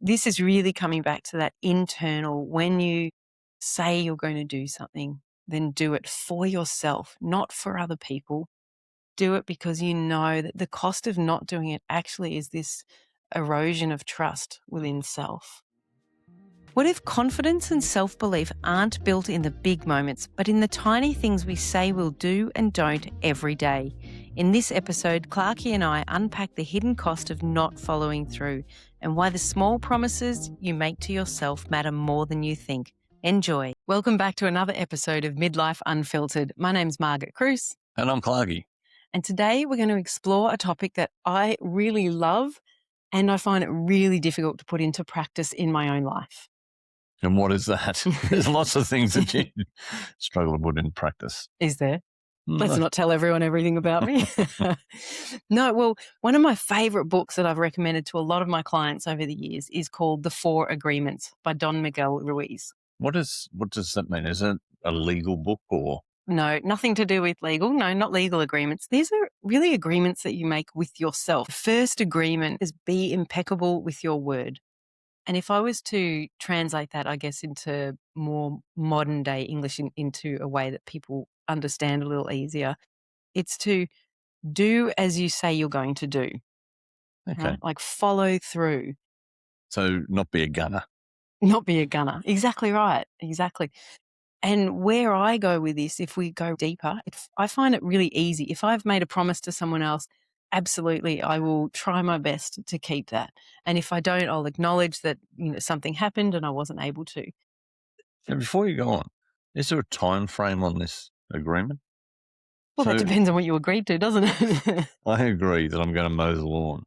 this is really coming back to that internal, when you say you're going to do something, then do it for yourself, not for other people. Do it because you know that the cost of not doing it actually is this erosion of trust within self. What if confidence and self-belief aren't built in the big moments, but in the tiny things we say we'll do and don't every day? In this episode, Clarkie and I unpack the hidden cost of not following through and why the small promises you make to yourself matter more than you think. Enjoy. Welcome back to another episode of Midlife Unfiltered. My name's Margit And I'm Clarkie. and today we're going to explore a topic that I really love and I find it really difficult to put into practice in my own life. And what is that? There's lots of things that you struggle to put in practice. Is there? Let's not tell everyone everything about me. No, well, one of my favorite books that I've recommended to a lot of my clients over the years is called The 4 Agreements by Don Miguel Ruiz. What does that mean? Is it a legal book or? No, nothing to do with legal. No, not legal agreements. These are really agreements that you make with yourself. The first agreement is be impeccable with your word. And if I was to translate that, I guess, into more modern day English into a way that people understand a little easier, it's to do as you say you're going to do. Okay. Right? Like follow through. So not be a gunner. Not be a gunner. Exactly right. Exactly. And where I go with this, if we go deeper, I find it really easy. If I've made a promise to someone else, absolutely, I will try my best to keep that. And if I don't, I'll acknowledge that something happened and I wasn't able to. So before you go on, is there a time frame on this agreement? Well, that depends on what you agreed to, doesn't it? I agree that I'm going to mow the lawn,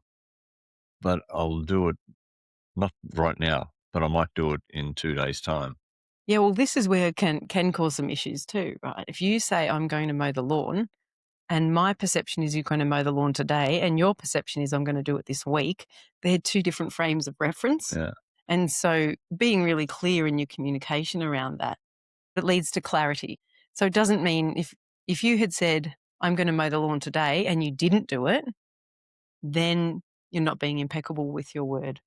but I'll do it not right now, but I might do it in 2 days' time. Yeah, well, this is where it can cause some issues too, right? If you say, I'm going to mow the lawn, and my perception is you're going to mow the lawn today, and your perception is I'm going to do it this week, they're two different frames of reference. Yeah. And so being really clear in your communication around that, it leads to clarity. So it doesn't mean if you had said, I'm going to mow the lawn today, and you didn't do it, then you're not being impeccable with your word.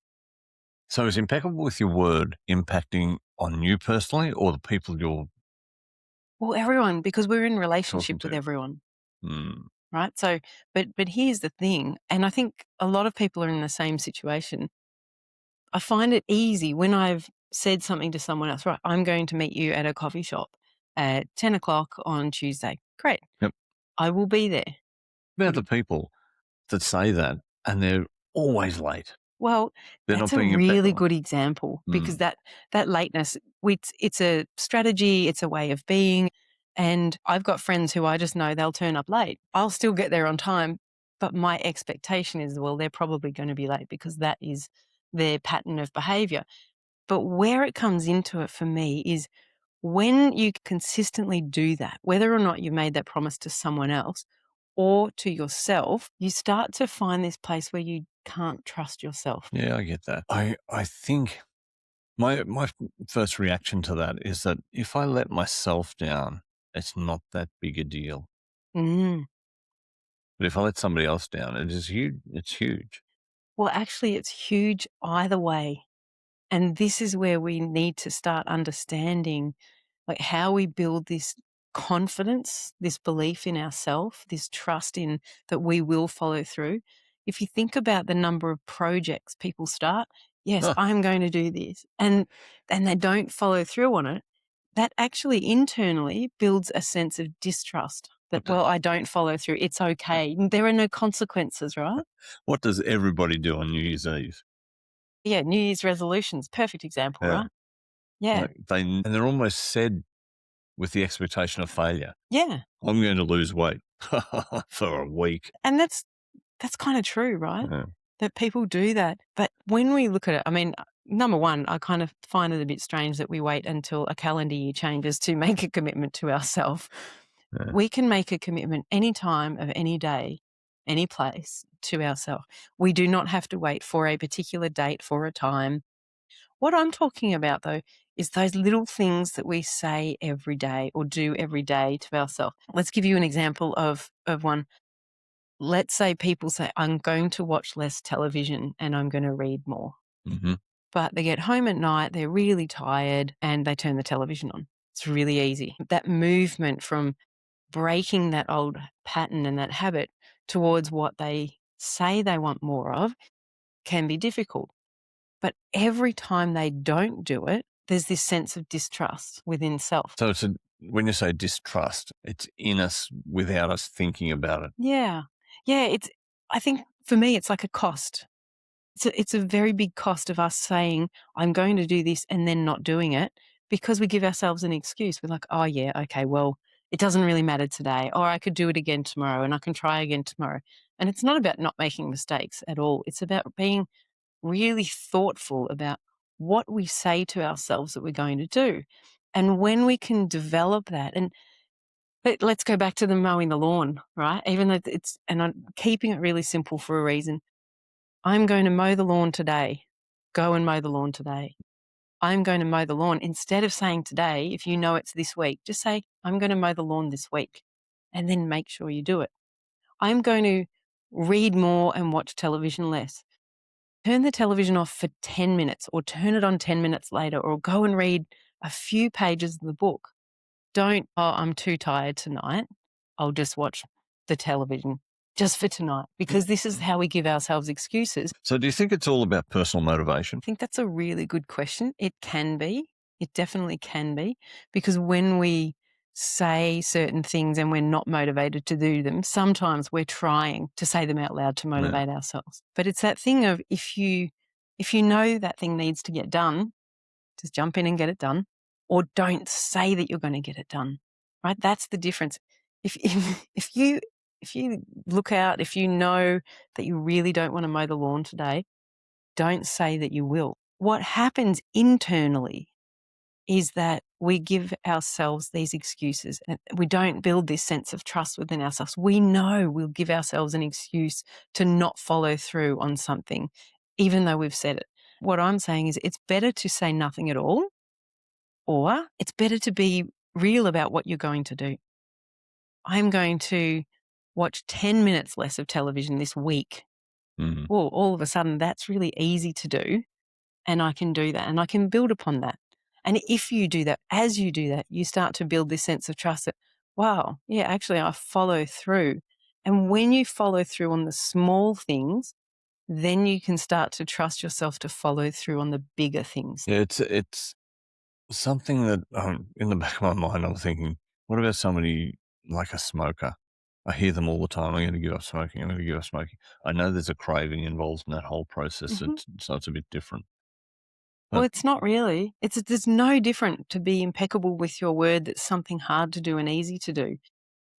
So is impeccable with your word impacting on you personally or the people you're? Well, everyone, because we're in relationship with to. everyone. Mm. Right. So, but here's the thing. And I think a lot of people are in the same situation. I find it easy when I've said something to someone else, right, I'm going to meet you at a coffee shop at 10 o'clock on Tuesday. Great. Yep. I will be there. About the people that say that and they're always late. Well, They're that's not a being really impeccable. good example because that lateness, it's a strategy, it's a way of being. And I've got friends who I just know they'll turn up late. I'll still get there on time, but my expectation is, well, they're probably going to be late because that is their pattern of behavior. But where it comes into it for me is when you consistently do that, whether or not you've made that promise to someone else or to yourself, you start to find this place where you can't trust yourself. Yeah, I get that. I think my first reaction to that is that if I let myself down, it's not that big a deal. Mm. But if I let somebody else down, it is huge. It's huge. Well, actually, it's huge either way. And this is where we need to start understanding like how we build this confidence, this belief in ourselves, this trust in that we will follow through. If you think about the number of projects people start, yes, I'm going to do this, and they don't follow through on it, that actually internally builds a sense of distrust that, well, I don't follow through. It's okay. There are no consequences, right? What does everybody do on New Year's Eve? Yeah, New Year's resolutions, perfect example, right? Yeah. Like and they're almost said with the expectation of failure. Yeah. I'm going to lose weight for a week. And that's kind of true, right? Yeah. That people do that. But when we look at it, I mean, number one, I kind of find it a bit strange that we wait until a calendar year changes to make a commitment to ourselves. Yeah. We can make a commitment any time of any day, any place to ourselves. We do not have to wait for a particular date for a time. What I'm talking about, though, is those little things that we say every day or do every day to ourselves. Let's give you an example of one. Let's say people say, I'm going to watch less television and I'm going to read more. Mm-hmm. but they get home at night, they're really tired, and they turn the television on. It's really easy. That movement from breaking that old pattern and that habit towards what they say they want more of can be difficult. But every time they don't do it, there's this sense of distrust within self. So when you say distrust, it's in us without us thinking about it. Yeah. Yeah. I think for me, it's like a cost. It's a very big cost of us saying, I'm going to do this and then not doing it because we give ourselves an excuse. We're like, oh, yeah, okay, well, it doesn't really matter today, or I could do it again tomorrow and I can try again tomorrow. And it's not about not making mistakes at all. It's about being really thoughtful about what we say to ourselves that we're going to do. And when we can develop that, and let's go back to the mowing the lawn, right? Even though and I'm keeping it really simple for a reason. I'm going to mow the lawn today. Go and mow the lawn today. I'm going to mow the lawn. Instead of saying today, if you know it's this week, just say, I'm going to mow the lawn this week, and then make sure you do it. I'm going to read more and watch television less. Turn the television off for 10 minutes or turn it on 10 minutes later, or go and read a few pages of the book. Don't, oh, I'm too tired tonight. I'll just watch the television just for tonight, because this is how we give ourselves excuses. So do you think it's all about personal motivation? I think that's a really good question. It can be. It definitely can be, because when we say certain things and we're not motivated to do them, sometimes we're trying to say them out loud to motivate ourselves. But it's that thing of if you know that thing needs to get done, just jump in and get it done, or don't say that you're going to get it done. Right? That's the difference. If you look out, if you know that you really don't want to mow the lawn today, don't say that you will. What happens internally is that we give ourselves these excuses and we don't build this sense of trust within ourselves. We know we'll give ourselves an excuse to not follow through on something, even though we've said it. What I'm saying is it's better to say nothing at all, or it's better to be real about what you're going to do. I'm going to watch 10 minutes less of television this week. Mm-hmm. Well, all of a sudden that's really easy to do. And I can do that and I can build upon that. And if you do that, as you do that, you start to build this sense of trust that, wow, yeah, actually I follow through. And when you follow through on the small things, then you can start to trust yourself to follow through on the bigger things. Yeah, it's something that in the back of my mind, I'm thinking, what about somebody like a smoker? I hear them all the time. I'm going to give up smoking. I'm going to give up smoking. I know there's a craving involved in that whole process, Mhm. so it's a bit different. Well, But it's not really. There's no different to be impeccable with your word that's something hard to do and easy to do.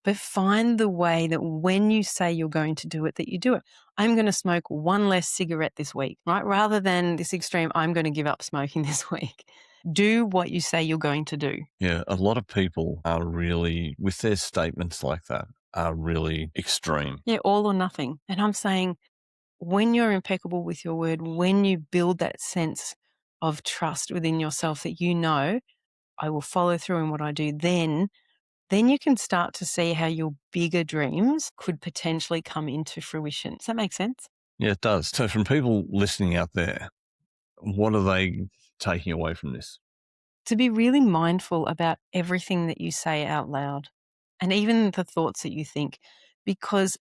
But find the way that when you say you're going to do it, that you do it. I'm going to smoke one less cigarette this week, right? Rather than this extreme, I'm going to give up smoking this week. Do what you say you're going to do. yeah, a lot of people are really, with their statements like that, are really extreme. Yeah, all or nothing. And I'm saying when you're impeccable with your word, when you build that sense of trust within yourself that you know, I will follow through in what I do, then you can start to see how your bigger dreams could potentially come into fruition. Does that make sense? Yeah, it does. So from people listening out there, what are they taking away from this? To be really mindful about everything that you say out loud and even the thoughts that you think, because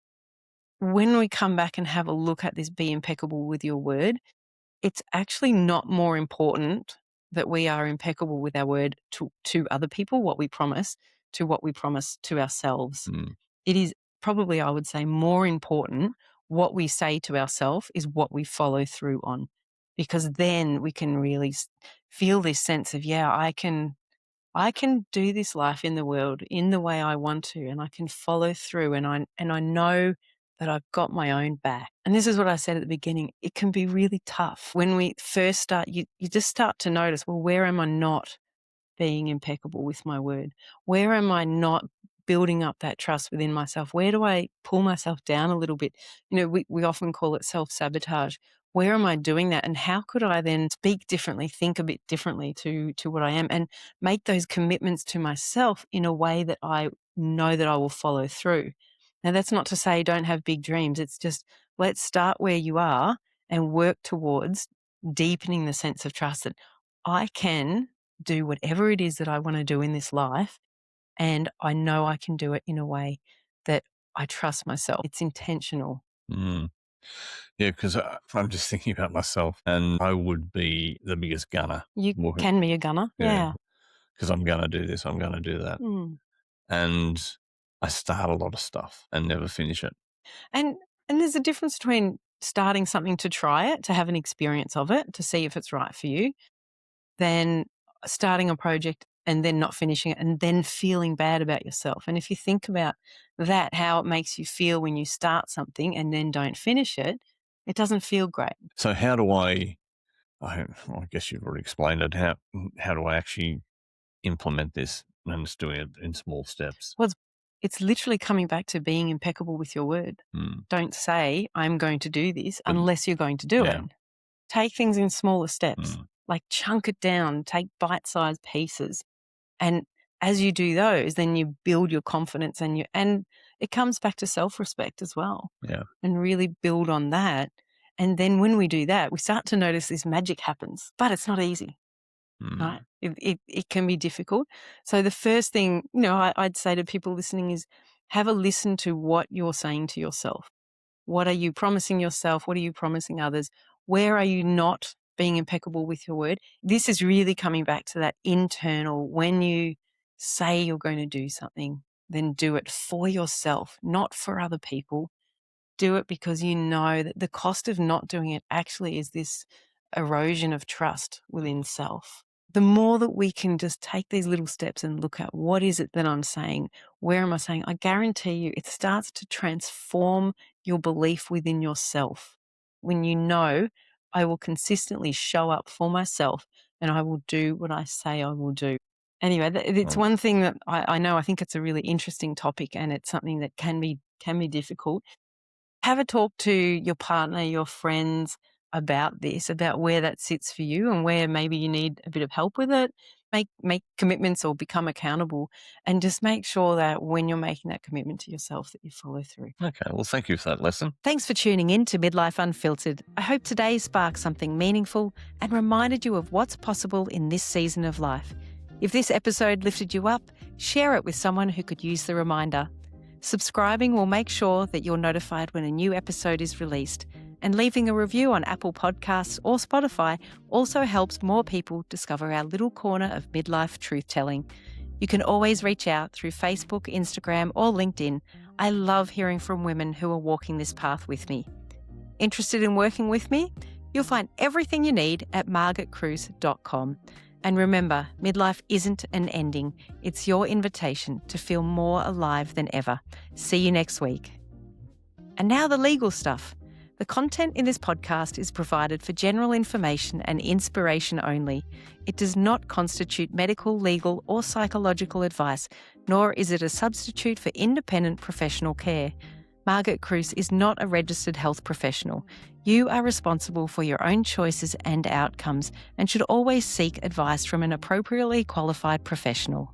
when we come back and have a look at this, be impeccable with your word, it's actually not more important that we are impeccable with our word to other people, what we promise, to what we promise to ourselves. Mm. It is probably, I would say, more important what we say to ourselves is what we follow through on, because then we can really feel this sense of, yeah, I can do this life in the world in the way I want to, and I can follow through, and I know that I've got my own back. And this is what I said at the beginning. It can be really tough when we first start. You just start to notice, well, where am I not being impeccable with my word? Where am I not building up that trust within myself? Where do I pull myself down a little bit? You know, we often call it self-sabotage. Where am I doing that? And how could I then speak differently, think a bit differently to what I am, and make those commitments to myself in a way that I know that I will follow through? Now, that's not to say don't have big dreams. It's just let's start where you are and work towards deepening the sense of trust that I can do whatever it is that I want to do in this life. And I know I can do it in a way that I trust myself. It's intentional. Mm. Yeah, because I'm just thinking about myself, and I would be the biggest gunner. You can be a gunner. Yeah, Yeah. because I'm going to do this, I'm going to do that. Mm. And I start a lot of stuff and never finish it. And there's a difference between starting something to try it, to have an experience of it, to see if it's right for you, than starting a project and then not finishing it and then feeling bad about yourself. And if you think about that, how it makes you feel when you start something and then don't finish it, it doesn't feel great. So how do I guess you've already explained it, how do I actually implement this and just doing it in small steps? Well, it's literally coming back to being impeccable with your word. Mm. Don't say, I'm going to do this But unless you're going to do yeah. it. Take things in smaller steps, Mm. like chunk it down, take bite-sized pieces. And as you do those, then you build your confidence and it comes back to self-respect as well. Yeah. And really build on that. And then when we do that, we start to notice this magic happens, but it's not easy, right? Mm. It can be difficult. So the first thing, I'd say to people listening is have a listen to what you're saying to yourself. What are you promising yourself? What are you promising others? Where are you not being impeccable with your word? This is really coming back to that internal, when you say you're going to do something, then do it for yourself, not for other people. Do it because you know that the cost of not doing it actually is this erosion of trust within self. The more that we can just take these little steps and look at what is it that I'm saying, where am I saying, I guarantee you it starts to transform your belief within yourself. When you know, I will consistently show up for myself and I will do what I say I will do. Anyway, it's Oh, one thing that I know. I think it's a really interesting topic and it's something that can be difficult. Have a talk to your partner, your friends about this, about where that sits for you and where maybe you need a bit of help with it. Make commitments or become accountable, and just make sure that when you're making that commitment to yourself that you follow through. okay. Well, thank you for that lesson. Thanks for tuning in to Midlife Unfiltered. I hope today sparked something meaningful and reminded you of what's possible in this season of life. If this episode lifted you up, share it with someone who could use the reminder. Subscribing will make sure that you're notified when a new episode is released, and leaving a review on Apple Podcasts or Spotify also helps more people discover our little corner of midlife truth-telling. You can always reach out through Facebook, Instagram, or LinkedIn. I love hearing from women who are walking this path with me. Interested in working with me? You'll find everything you need at margitcruise.com. And remember, midlife isn't an ending. It's your invitation to feel more alive than ever. See you next week. And now the legal stuff. The content in this podcast is provided for general information and inspiration only. It does not constitute medical, legal, or psychological advice, nor is it a substitute for independent professional care. Margit Cruz is not a registered health professional. You are responsible for your own choices and outcomes and should always seek advice from an appropriately qualified professional.